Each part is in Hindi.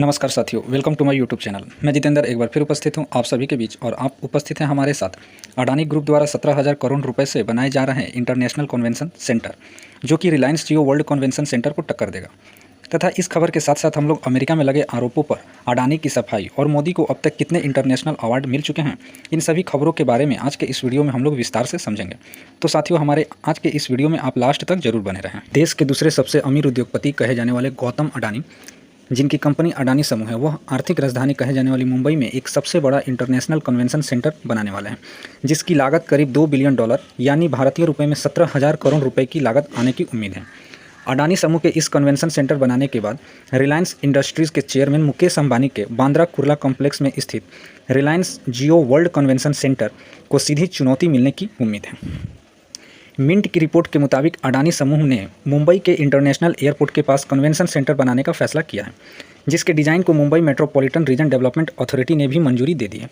नमस्कार साथियों, welcome to my YouTube channel. मैं जितेंद्र एक बार फिर उपस्थित हूं आप सभी के बीच और आप उपस्थित हैं हमारे साथ अडानी ग्रुप द्वारा 17,000 करोड़ रुपए से बनाए जा रहे हैं इंटरनेशनल कन्वेंशन सेंटर, जो कि रिलायंस जियो वर्ल्ड कन्वेंशन सेंटर को टक्कर देगा। तथा इस खबर के साथ साथ हम लोग अमेरिका में लगे आरोपों पर अडानी की सफाई और मोदी को अब तक कितने इंटरनेशनल अवार्ड मिल चुके हैं, इन सभी खबरों के बारे में आज के इस वीडियो में हम लोग विस्तार से समझेंगे। तो साथियों, हमारे आज के इस वीडियो में आप लास्ट तक जरूर बने रहें। देश के दूसरे सबसे अमीर उद्योगपति कहे जाने वाले गौतम अडानी, जिनकी कंपनी अडानी समूह है, वह आर्थिक राजधानी कहे जाने वाली मुंबई में एक सबसे बड़ा इंटरनेशनल कन्वेंशन सेंटर बनाने वाले हैं, जिसकी लागत करीब $2 बिलियन यानी भारतीय रुपए में 17,000 करोड़ रुपए की लागत आने की उम्मीद है। अडानी समूह के इस कन्वेंशन सेंटर बनाने के बाद रिलायंस इंडस्ट्रीज़ के चेयरमैन मुकेश अंबानी के बांद्रा कुर्ला कॉम्प्लेक्स में स्थित रिलायंस जियो वर्ल्ड कन्वेंशन सेंटर को सीधी चुनौती मिलने की उम्मीद है। मिंट की रिपोर्ट के मुताबिक अडानी समूह ने मुंबई के इंटरनेशनल एयरपोर्ट के पास कन्वेंशन सेंटर बनाने का फैसला किया है, जिसके डिज़ाइन को Mumbai metropolitan region development authority ने भी मंजूरी दे दी है।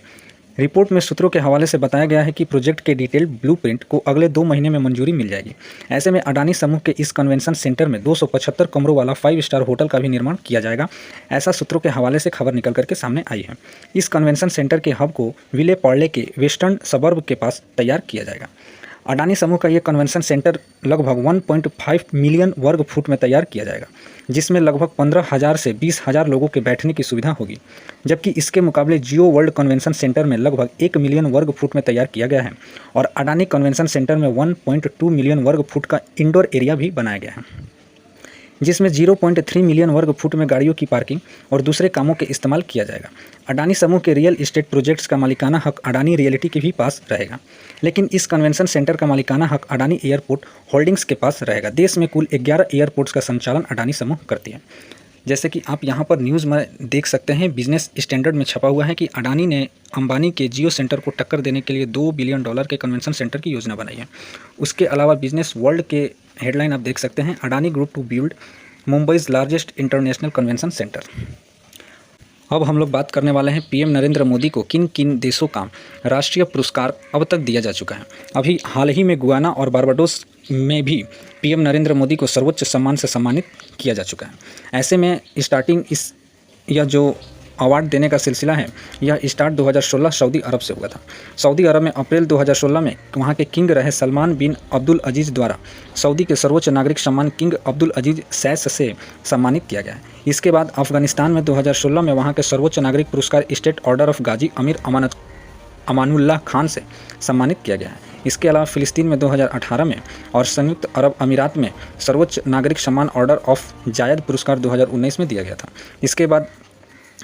रिपोर्ट में सूत्रों के हवाले से बताया गया है कि प्रोजेक्ट के डिटेल्ड ब्लूप्रिंट को अगले 2 महीने में मंजूरी मिल जाएगी। ऐसे में अडानी समूह के इस कन्वेंशन सेंटर में 275 कमरों वाला 5 स्टार होटल का भी निर्माण किया जाएगा, ऐसा सूत्रों के हवाले से खबर निकल करके सामने आई है। इस कन्वेंशन सेंटर के हब को विले पार्ले के वेस्टर्न सबर्ब के पास तैयार किया जाएगा। अडानी समूह का ये कन्वेंशन सेंटर लगभग 1.5 मिलियन वर्ग फुट में तैयार किया जाएगा, जिसमें लगभग 15,000 से 20,000 लोगों के बैठने की सुविधा होगी, जबकि इसके मुकाबले जियो वर्ल्ड कन्वेंशन सेंटर में लगभग 1 मिलियन वर्ग फुट में तैयार किया गया है और अडानी कन्वेंशन सेंटर में 1.2 मिलियन वर्ग फुट का इंडोर एरिया भी बनाया गया है, जिसमें 0.3 मिलियन वर्ग फुट में गाड़ियों की पार्किंग और दूसरे कामों के इस्तेमाल किया जाएगा। अडानी समूह के रियल एस्टेट प्रोजेक्ट्स का मालिकाना हक अडानी रियलिटी के भी पास रहेगा, लेकिन इस कन्वेंशन सेंटर का मालिकाना हक अडानी एयरपोर्ट होल्डिंग्स के पास रहेगा। देश में कुल 11 एयरपोर्ट्स का संचालन अडानी समूह करती है। जैसे कि आप यहाँ पर न्यूज़ में देख सकते हैं, बिजनेस स्टैंडर्ड में छपा हुआ है कि अडानी ने अंबानी के जियो सेंटर को टक्कर देने के लिए $2 बिलियन के कन्वेंशन सेंटर की योजना बनाई है। उसके अलावा बिजनेस वर्ल्ड के हेडलाइन आप देख सकते हैं, Adani group to build Mumbai's largest international convention centre. अब हम लोग बात करने वाले हैं पीएम नरेंद्र मोदी को किन किन देशों का राष्ट्रीय पुरस्कार अब तक दिया जा चुका है। अभी हाल ही में गुयाना और बारबाडोस में भी पीएम नरेंद्र मोदी को सर्वोच्च सम्मान से सम्मानित किया जा चुका है। ऐसे में स्टार्टिंग यह जो अवार्ड देने का सिलसिला है, यह स्टार्ट 2016 सऊदी अरब से हुआ था। सऊदी अरब में अप्रैल 2016 में वहाँ के किंग रहे सलमान बिन अब्दुल अजीज़ द्वारा सऊदी के सर्वोच्च नागरिक सम्मान किंग अब्दुल अजीज़ सैस से सम्मानित किया गया है। इसके बाद अफगानिस्तान में 2016 में वहाँ के सर्वोच्च नागरिक पुरस्कार स्टेट ऑर्डर ऑफ गाजी अमीर अमानुल्लाह खान से सम्मानित किया गया है। इसके अलावा फ़िलिस्तीन में 2018 में और संयुक्त अरब अमीरात में सर्वोच्च नागरिक सम्मान ऑर्डर ऑफ जायद पुरस्कार 2019 में दिया गया था। इसके बाद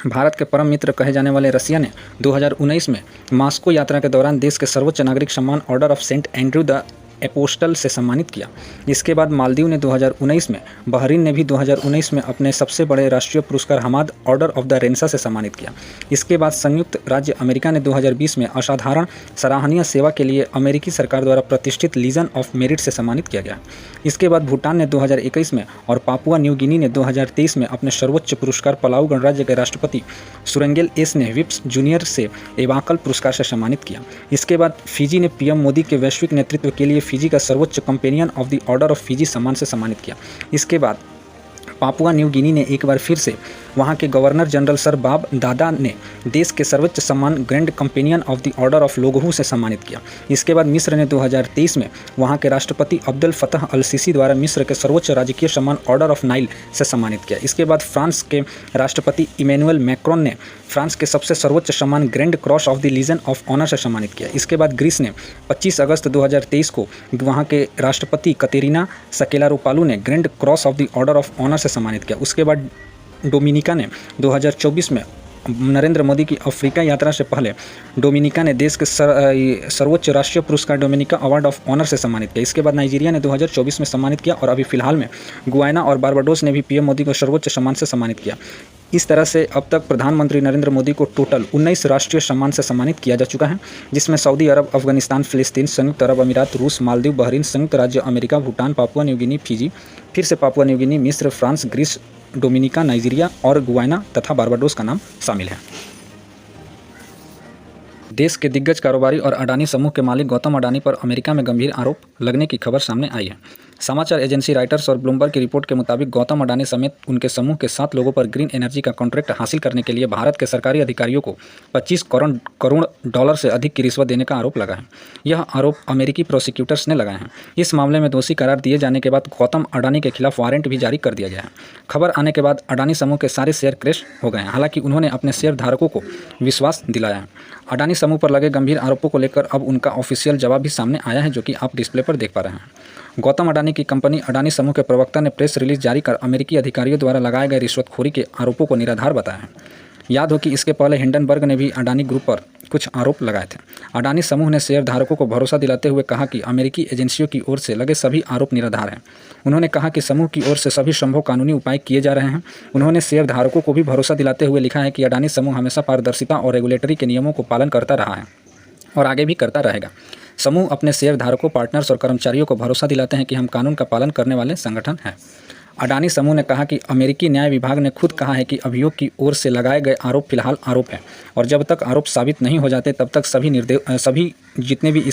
भारत के परम मित्र कहे जाने वाले रसिया ने 2019 में मॉस्को यात्रा के दौरान देश के सर्वोच्च नागरिक सम्मान order of saint Andrew the apostle से सम्मानित किया। इसके बाद मालदीव ने 2019 में, बहरीन ने भी 2019 में अपने सबसे बड़े राष्ट्रीय पुरस्कार हमाद ऑर्डर ऑफ द रेंसा से सम्मानित किया। इसके बाद संयुक्त राज्य अमेरिका ने 2020 में असाधारण सराहनीय सेवा के लिए अमेरिकी सरकार द्वारा प्रतिष्ठित लीजन ऑफ मेरिट से सम्मानित किया गया। इसके बाद भूटान ने 2021 में और पापुआ न्यू गिनी ने 2023 में अपने सर्वोच्च पुरस्कार पलाऊ गणराज्य के राष्ट्रपति सुरेंगेल एस ने विप्स जूनियर से एवाकल पुरस्कार से सम्मानित किया। इसके बाद फिजी ने पीएम मोदी के वैश्विक नेतृत्व के लिए फिजी का सर्वोच्च companion of the order of Fiji सम्मान से सम्मानित किया। इसके बाद पापुआ न्यू गिनी ने एक बार फिर से वहाँ के गवर्नर जनरल सर बाब दादा ने देश के सर्वोच्च सम्मान grand companion of the order of लोगोहू से सम्मानित किया। इसके बाद मिस्र ने 2023 में वहाँ के राष्ट्रपति अब्दुल फतह अल सीसी द्वारा मिस्र के सर्वोच्च राजकीय सम्मान ऑर्डर ऑफ नाइल से सम्मानित किया। इसके बाद फ्रांस के राष्ट्रपति इमैनुअल मैक्रोन ने फ्रांस के सबसे सर्वोच्च सम्मान grand cross of the legion of honour से सम्मानित किया। इसके बाद ग्रीस ने 25 अगस्त 2023 को वहाँ के राष्ट्रपति कतेरिना सकेलारोपालू ने grand cross of the order of honour से सम्मानित किया। उसके बाद डोमिनिका ने 2024 में नरेंद्र मोदी की अफ्रीका यात्रा से पहले डोमिनिका ने देश के सर्वोच्च राष्ट्रीय पुरस्कार डोमिनिका अवार्ड ऑफ ऑनर से सम्मानित किया। इसके बाद नाइजीरिया ने 2024 में सम्मानित किया और अभी फिलहाल में गुयाना और बारबाडोस ने भी पीएम मोदी को सर्वोच्च सम्मान से सम्मानित किया। इस तरह से अब तक प्रधानमंत्री नरेंद्र मोदी को टोटल 19 राष्ट्रीय सम्मान से सम्मानित किया जा चुका है, जिसमें सऊदी अरब, अफगानिस्तान, फिलिस्तीन, संयुक्त अरब अमीरात, रूस, मालदीव, बहरीन, संयुक्त राज्य America, Bhutan, Papua New Guinea, Fiji, फिर से पापुआ न्यू गिनी, मिस्र, फ्रांस, ग्रीस, डोमिनिका, नाइजीरिया और गुयाना तथा बारबाडोस का नाम शामिल है। देश के दिग्गज कारोबारी और अडानी समूह के मालिक गौतम अडानी पर अमेरिका में गंभीर आरोप लगने की खबर सामने आई है। समाचार एजेंसी रॉयटर्स और ब्लूमबर्ग की रिपोर्ट के मुताबिक गौतम अडानी समेत उनके समूह के 7 लोगों पर ग्रीन एनर्जी का कॉन्ट्रैक्ट हासिल करने के लिए भारत के सरकारी अधिकारियों को 25 करोड़ डॉलर से अधिक की रिश्वत देने का आरोप लगा है। यह आरोप अमेरिकी प्रोसिक्यूटर्स ने लगाए हैं। इस मामले में दोषी करार दिए जाने के बाद गौतम अडानी के खिलाफ वारंट भी जारी कर दिया गया है। खबर आने के बाद अडानी समूह के सारे शेयर क्रैश हो गए हैं। हालांकि उन्होंने अपने शेयर धारकों को विश्वास दिलाया है। अडानी समूह पर लगे गंभीर आरोपों को लेकर अब उनका ऑफिशियल जवाब भी सामने आया है, जो कि आप डिस्प्ले पर देख पा रहे हैं। गौतम अडानी की कंपनी अडानी समूह के प्रवक्ता ने प्रेस रिलीज जारी कर अमेरिकी अधिकारियों द्वारा लगाए गए रिश्वतखोरी के आरोपों को निराधार बताया है। याद हो कि इसके पहले हिंडनबर्ग ने भी अडानी ग्रुप पर कुछ आरोप लगाए थे। अडानी समूह ने शेयरधारकों को भरोसा दिलाते हुए कहा कि अमेरिकी एजेंसियों की ओर से लगे सभी आरोप निराधार हैं। उन्होंने कहा कि समूह की ओर से सभी संभव कानूनी उपाय किए जा रहे हैं। उन्होंने शेयरधारकों को भी भरोसा दिलाते हुए लिखा है कि अडानी समूह हमेशा पारदर्शिता और रेगुलेटरी के नियमों को पालन करता रहा है और आगे भी करता रहेगा। समूह अपने शेयरधारकों, पार्टनर्स और कर्मचारियों को भरोसा दिलाते हैं कि हम कानून का पालन करने वाले संगठन हैं। अडानी समूह ने कहा कि अमेरिकी न्याय विभाग ने खुद कहा है कि अभियोग की ओर से लगाए गए आरोप फिलहाल आरोप हैं और जब तक आरोप साबित नहीं हो जाते तब तक सभी जितने भी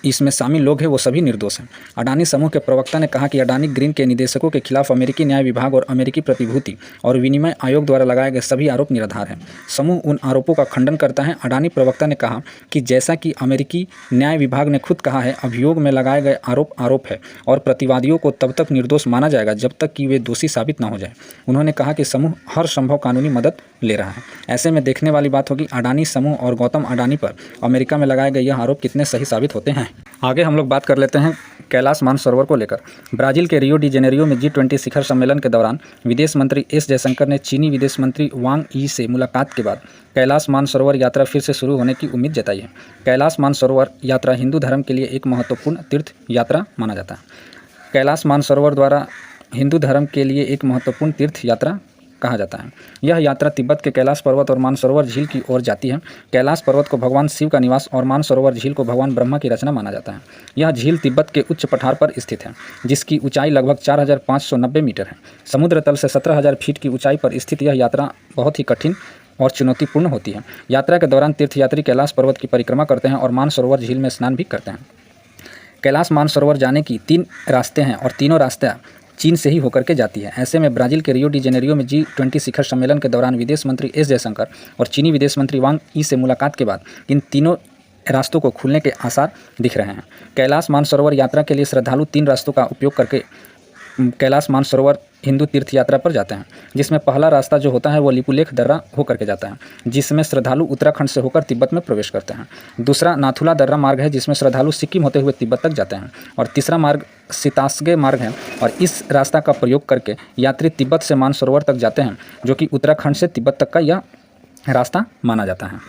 इसमें शामिल लोग हैं वो सभी निर्दोष हैं। अडानी समूह के प्रवक्ता ने कहा कि अडानी ग्रीन के निदेशकों के खिलाफ अमेरिकी न्याय विभाग और अमेरिकी प्रतिभूति और विनिमय आयोग द्वारा लगाए गए सभी आरोप निराधार हैं। समूह उन आरोपों का खंडन करता है। अडानी प्रवक्ता ने कहा कि जैसा कि अमेरिकी न्याय विभाग ने खुद कहा है, अभियोग में लगाए गए आरोप है और प्रतिवादियों को तब तक निर्दोष माना जाएगा जब तक कि वे दोषी साबित न हो जाए। उन्होंने कहा कि समूह हर संभव कानूनी मदद ले रहा है। ऐसे में देखने वाली बात होगी अडानी समूह और गौतम अडानी पर अमेरिका में लगाए गए यह आरोप कितने सही साबित होते हैं। आगे हम लोग बात कर लेते हैं कैलाश मानसरोवर को लेकर। ब्राज़ील के रियो डी जेनेरियो में G20 शिखर सम्मेलन के दौरान विदेश मंत्री एस जयशंकर ने चीनी विदेश मंत्री वांग यी से मुलाकात के बाद कैलाश मानसरोवर यात्रा फिर से शुरू होने की उम्मीद जताई है। कैलाश मानसरोवर यात्रा हिंदू धर्म के लिए एक महत्वपूर्ण तीर्थ यात्रा माना जाता है। कैलाश मानसरोवर द्वारा हिंदू धर्म के लिए एक महत्वपूर्ण तीर्थ यात्रा कहा जाता है। यह यात्रा तिब्बत के कैलाश पर्वत और मानसरोवर झील की ओर जाती है। कैलाश पर्वत को भगवान शिव का निवास और मानसरोवर झील को भगवान ब्रह्मा की रचना माना जाता है। यह झील तिब्बत के उच्च पठार पर स्थित है, जिसकी ऊंचाई लगभग 4590 मीटर है। समुद्र तल से 17000 फीट की ऊंचाई पर स्थित यह यात्रा बहुत ही कठिन और चुनौतीपूर्ण होती है। यात्रा के दौरान तीर्थयात्री कैलाश पर्वत की परिक्रमा करते हैं और मानसरोवर झील में स्नान भी करते हैं। कैलाश मानसरोवर जाने की 3 रास्ते हैं और तीनों रास्ते चीन से ही होकर के जाती है। ऐसे में ब्राज़ील के रियो डी जेनेरियो में G20 शिखर सम्मेलन के दौरान विदेश मंत्री एस जयशंकर और चीनी विदेश मंत्री वांग यी से मुलाकात के बाद इन तीनों रास्तों को खुलने के आसार दिख रहे हैं। कैलाश मानसरोवर यात्रा के लिए श्रद्धालु 3 रास्तों का उपयोग करके कैलाश मानसरोवर हिंदू तीर्थ यात्रा पर जाते हैं, जिसमें पहला रास्ता जो होता है वो लिपुलेख दर्रा होकर के जाता है, जिसमें श्रद्धालु उत्तराखंड से होकर तिब्बत में प्रवेश करते हैं। दूसरा नाथुला दर्रा मार्ग है, जिसमें श्रद्धालु सिक्किम होते हुए तिब्बत तक जाते हैं। और तीसरा मार्ग सितास्गे मार्ग है और इस रास्ता का प्रयोग करके यात्री तिब्बत से मानसरोवर तक जाते हैं, जो कि उत्तराखंड से तिब्बत तक का यह रास्ता माना जाता है।